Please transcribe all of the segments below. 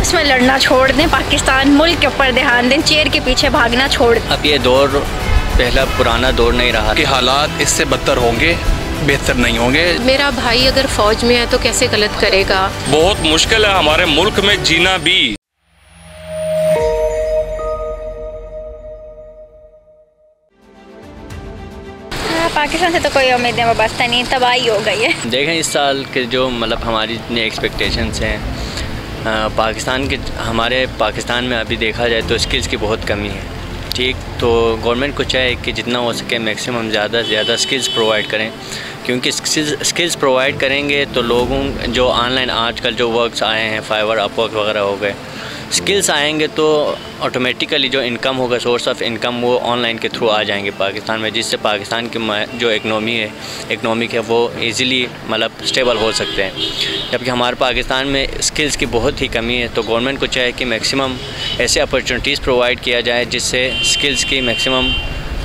आपस में लड़ना छोड़ दें, पाकिस्तान मुल्क के ऊपर ध्यान दें, चेयर के पीछे भागना छोड़ दें। अब ये दौर पहला पुराना दौर नहीं रहा कि हालात इससे बदतर होंगे, बेहतर नहीं होंगे। मेरा भाई अगर फौज में है तो कैसे गलत करेगा। बहुत मुश्किल है हमारे मुल्क में जीना भी। पाकिस्तान से तो कोई उम्मीदें वाबस्ता नहीं, तबाही हो गई है। देखें इस साल के जो मतलब हमारी इतनी एक्सपेक्टेशंस हैं पाकिस्तान के, हमारे पाकिस्तान में अभी देखा जाए तो स्किल्स की बहुत कमी है। ठीक, तो गवर्नमेंट को चाहिए कि जितना हो सके मैक्सिमम ज़्यादा से ज़्यादा स्किल्स प्रोवाइड करें, क्योंकि स्किल्स प्रोवाइड करेंगे तो लोगों जो ऑनलाइन आजकल जो वर्क्स आए हैं, फाइवर, अपवर्क वगैरह हो गए, स्किल्स आएंगे तो ऑटोमेटिकली जो इनकम होगा, सोर्स ऑफ इनकम, वो ऑनलाइन के थ्रू आ जाएंगे पाकिस्तान में, जिससे पाकिस्तान की जो इकनॉमिक है वो इजीली मतलब स्टेबल हो सकते हैं। जबकि हमारे पाकिस्तान में स्किल्स की बहुत ही कमी है, तो गवर्नमेंट को चाहिए कि मैक्सिमम ऐसे अपॉर्चुनिटीज़ प्रोवाइड किया जाए जिससे स्किल्स की मैक्सिमम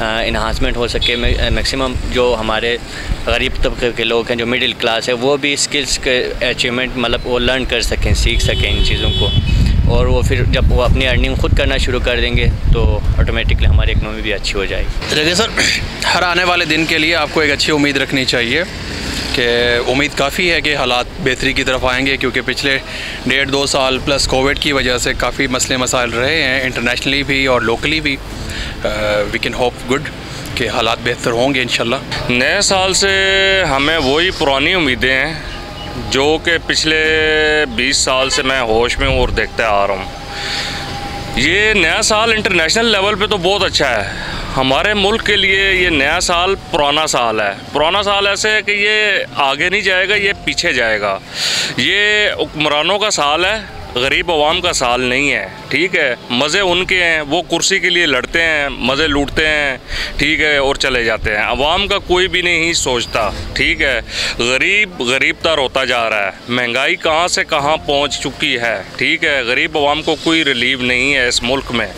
इन्हांसमेंट हो सके। मैक्सिमम जो हमारे गरीब तबके के लोग हैं, जो मिडिल क्लास है, वो भी स्किल्स के अचीवमेंट मतलब वो लर्न कर सकें, सीख सकें इन चीज़ों को, और वो फिर जब वो अपनी अर्निंग खुद करना शुरू कर देंगे तो ऑटोमेटिकली हमारी इकनॉमी भी अच्छी हो जाएगी। देखिए सर, हर आने वाले दिन के लिए आपको एक अच्छी उम्मीद रखनी चाहिए कि उम्मीद काफ़ी है कि हालात बेहतरी की तरफ आएंगे, क्योंकि पिछले 1.5-2 साल प्लस कोविड की वजह से काफ़ी मसले मसाइल रहे हैं, इंटरनेशनली भी और लोकली भी। वी कैन होप गुड कि हालात बेहतर होंगे इंशाल्लाह। नए साल से हमें वही पुरानी उम्मीदें हैं जो कि पिछले 20 साल से मैं होश में और देखते आ रहा हूँ। ये नया साल इंटरनेशनल लेवल पे तो बहुत अच्छा है, हमारे मुल्क के लिए ये नया साल पुराना साल है। पुराना साल ऐसे है कि ये आगे नहीं जाएगा, ये पीछे जाएगा। ये हुक्मरानों का साल है, गरीब अवाम का साल नहीं है। ठीक है, मज़े उनके हैं, वो कुर्सी के लिए लड़ते हैं, मज़े लूटते हैं, ठीक है, और चले जाते हैं। अवाम का कोई भी नहीं सोचता। ठीक है, गरीब तर होता जा रहा है, महंगाई कहाँ से कहाँ पहुँच चुकी है। ठीक है, गरीब अवाम को कोई रिलीफ नहीं है इस मुल्क में।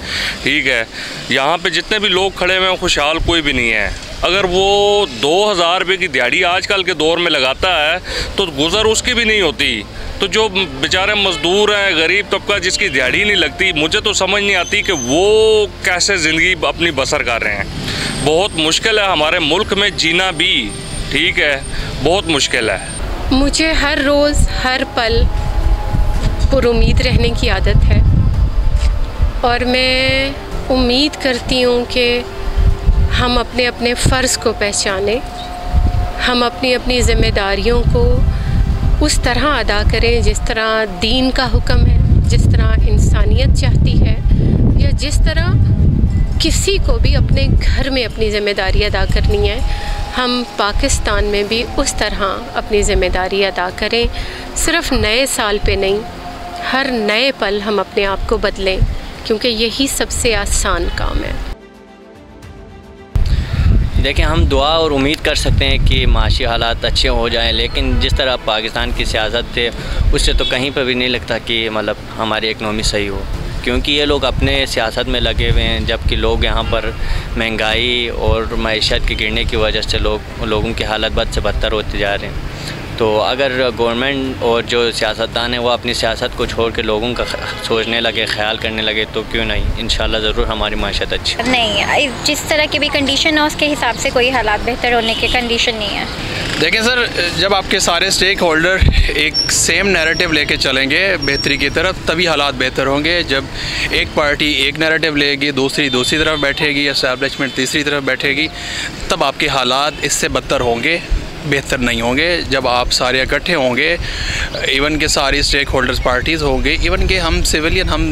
ठीक है, यहाँ पे जितने भी लोग खड़े हुए हैं खुशहाल कोई भी नहीं है। अगर वो 2000 रुपये की दिहाड़ी आजकल के दौर में लगाता है तो गुज़र उसकी भी नहीं होती। तो जो बेचारे मज़दूर हैं, गरीब तबका जिसकी दिहाड़ी नहीं लगती, मुझे तो समझ नहीं आती कि वो कैसे ज़िंदगी अपनी बसर कर रहे हैं। बहुत मुश्किल है हमारे मुल्क में जीना भी। ठीक है, बहुत मुश्किल है। मुझे हर रोज़ हर पल पुरुमीद रहने की आदत है, और मैं उम्मीद करती हूँ कि हम अपने अपने फ़र्ज़ को पहचानें, हम अपनी अपनी ज़िम्मेदारियों को उस तरह अदा करें जिस तरह दीन का हुक्म है, जिस तरह इंसानियत चाहती है, या जिस तरह किसी को भी अपने घर में अपनी ज़िम्मेदारी अदा करनी है, हम पाकिस्तान में भी उस तरह अपनी ज़िम्मेदारी अदा करें। सिर्फ़ नए साल पे नहीं, हर नए पल हम अपने आप को बदलें, क्योंकि यही सबसे आसान काम है। देखिए, हम दुआ और उम्मीद कर सकते हैं कि माशी हालात अच्छे हो जाएं, लेकिन जिस तरह पाकिस्तान की सियासत है उससे तो कहीं पर भी नहीं लगता कि मतलब हमारी इकनॉमी सही हो, क्योंकि ये लोग अपने सियासत में लगे हुए हैं, जबकि लोग यहाँ पर महंगाई और मईशत के गिरने की वजह से लोगों की हालत बद से बदतर होते जा रहे हैं। तो अगर गवर्नमेंट और जो सियासतदान है वो अपनी सियासत को छोड़ के लोगों का सोचने लगे, ख्याल करने लगे, तो क्यों नहीं, इंशाल्लाह ज़रूर हमारी माशत अच्छी। नहीं, जिस तरह की भी कंडीशन है उसके हिसाब से कोई हालात बेहतर होने की कंडीशन नहीं है। देखें सर, जब आपके सारे स्टेक होल्डर एक सेम नैरेटिव लेके चलेंगे बेहतरी की तरफ, तभी हालात बेहतर होंगे। जब एक पार्टी एक नैरेटिव लेगी, दूसरी तरफ बैठेगी, एस्टैब्लिशमेंट तीसरी तरफ बैठेगी, तब आपके हालात इससे बदतर होंगे, बेहतर नहीं होंगे। जब आप सारे इकट्ठे होंगे, इवन के सारी स्टेक होल्डर्स पार्टीज़ होंगे, इवन के हम सिविलियन हम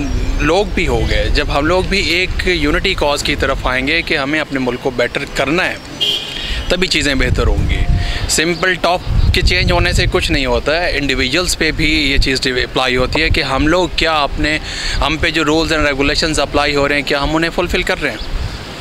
लोग भी हो गए, जब हम लोग भी एक यूनिटी कॉज की तरफ आएंगे कि हमें अपने मुल्क को बेटर करना है, तभी चीज़ें बेहतर होंगी। सिंपल टॉप के चेंज होने से कुछ नहीं होता है, इंडिविजुअल्स पे भी ये चीज़ अप्लाई होती है कि हम लोग क्या हम पे जो रूल्स एंड रेगुलेशंस अप्लाई हो रहे हैं, क्या हम उन्हें फुलफ़िल कर रहे हैं?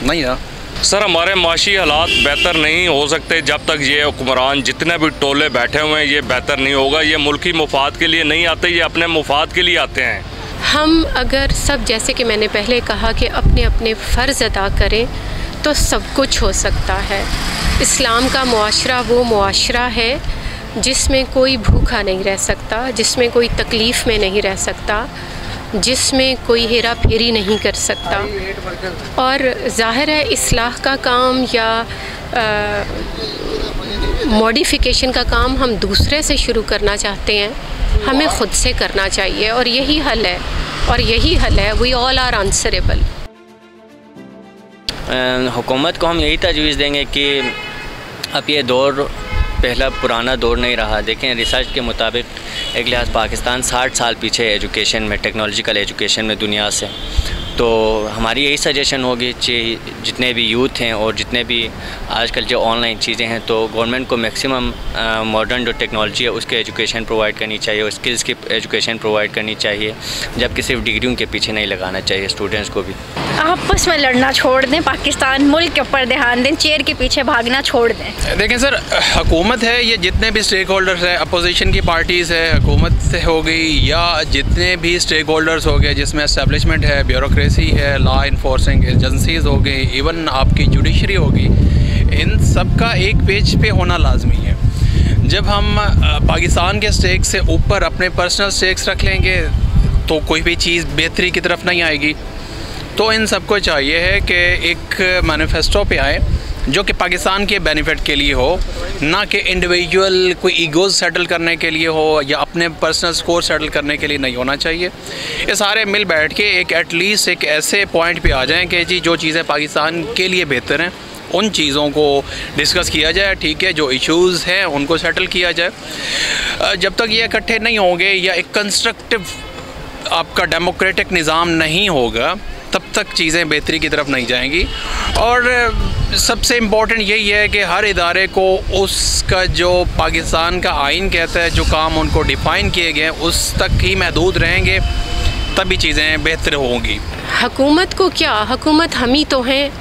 नहीं ना सर, हमारे माशी हालात बेहतर नहीं हो सकते जब तक ये हुक्मरान जितने भी टोले बैठे हुए हैं, ये बेहतर नहीं होगा। ये मुल्की मुफाद के लिए नहीं आते, ये अपने मुफाद के लिए आते हैं। हम अगर सब, जैसे कि मैंने पहले कहा, कि अपने अपने फ़र्ज़ अदा करें तो सब कुछ हो सकता है। इस्लाम का मुआशरा वो मुआशरा है जिसमें कोई भूखा नहीं रह सकता, जिसमें कोई तकलीफ़ में नहीं रह सकता। जिसमें कोई हेरा फेरी नहीं कर सकता। और ज़ाहिर है इस्लाह का काम या मॉडिफिकेशन का काम हम दूसरे से शुरू करना चाहते हैं, हमें ख़ुद से करना चाहिए और यही हल है, वी ऑल आर आंसरेबल। हुकूमत को हम यही तजवीज़ देंगे कि अब ये दौर पहला पुराना दौर नहीं रहा। देखें, रिसर्च के मुताबिक एक लिहाज पाकिस्तान 60 साल पीछे है एजुकेशन में, टेक्नोलॉजिकल एजुकेशन में दुनिया से। तो हमारी यही सजेशन होगी कि जितने भी यूथ हैं और जितने भी आजकल जो ऑनलाइन चीज़ें हैं, तो गवर्नमेंट को मैक्सिमम मॉडर्न जो टेक्नोलॉजी है उसके एजुकेशन प्रोवाइड करनी चाहिए और स्किल्स की एजुकेशन प्रोवाइड करनी चाहिए, जबकि सिर्फ डिग्रियों के पीछे नहीं लगाना चाहिए स्टूडेंट्स को भी। आपस में लड़ना छोड़ दें, पाकिस्तान मुल्क के ऊपर ध्यान दें, चेयर के पीछे भागना छोड़ दें। देखें सर, हुकूमत है, ये जितने भी स्टेक होल्डर्स हैं, अपोजिशन की पार्टीज़ है, हुकूमत हो गई या जितने भी स्टेक होल्डर्स हो गए, जिसमें एस्टेब्लिशमेंट है, ब्यूरोक्रेसी है, लॉ इन्फोर्सिंग एजेंसीज़ हो गई, इवन आपकी जुडिशरी होगी, इन सब का एक पेज पे होना लाजमी है। जब हम पाकिस्तान के स्टेक से ऊपर अपने पर्सनल स्टेक्स रख लेंगे तो कोई भी चीज़ बेहतरी की तरफ नहीं आएगी। तो इन सबको चाहिए है कि एक मैनिफेस्टो पे आए जो कि पाकिस्तान के बेनिफिट के लिए हो, ना कि इंडिविजुअल कोई ईगोज़ सेटल करने के लिए हो या अपने पर्सनल स्कोर सेटल करने के लिए नहीं होना चाहिए। ये सारे मिल बैठ के एक एटलीस्ट एक ऐसे पॉइंट पे आ जाएं कि जी जो चीज़ें पाकिस्तान के लिए बेहतर हैं उन चीज़ों को डिस्कस किया जाए, ठीक है, जो इश्यूज़ हैं उनको सेटल किया जाए। जब तक ये इकट्ठे नहीं होंगे या एक कंस्ट्रक्टिव आपका डेमोक्रेटिक निज़ाम नहीं होगा, तब तक चीज़ें बेहतरी की तरफ नहीं जाएंगी। और सबसे इम्पॉर्टेंट यही है कि हर इदारे को उसका जो पाकिस्तान का आइन कहता है, जो काम उनको डिफ़ाइन किए गए उस तक ही महदूद रहेंगे, तभी चीज़ें बेहतर होंगी। हुकूमत को क्या, हुकूमत हम ही तो हैं,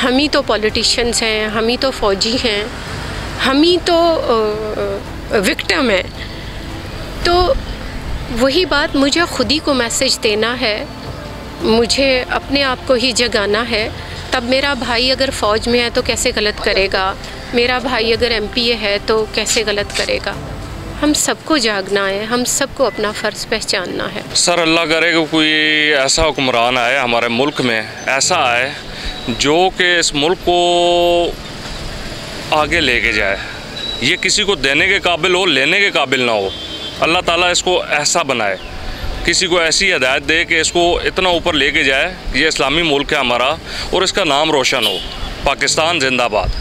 हम ही तो पॉलिटिशियंस हैं, हम ही तो फ़ौजी हैं, हम ही तो विक्टिम हैं। तो वही बात, मुझे ख़ुद ही को मैसेज देना है, मुझे अपने आप को ही जगाना है। तब मेरा भाई अगर फ़ौज में है तो कैसे गलत करेगा, मेरा भाई अगर MPA है तो कैसे गलत करेगा। हम सबको जागना है, हम सबको अपना फ़र्ज़ पहचानना है। सर अल्लाह करे कि कोई ऐसा हुक्मरान आए हमारे मुल्क में, ऐसा आए जो कि इस मुल्क को आगे लेके जाए, ये किसी को देने के काबिल हो, लेने के काबिल ना हो। अल्लाह ताला इसको ऐसा बनाए, किसी को ऐसी हिदायत दे कि इसको इतना ऊपर लेके जाए, ये इस्लामी मुल्क है हमारा और इसका नाम रोशन हो। पाकिस्तान जिंदाबाद।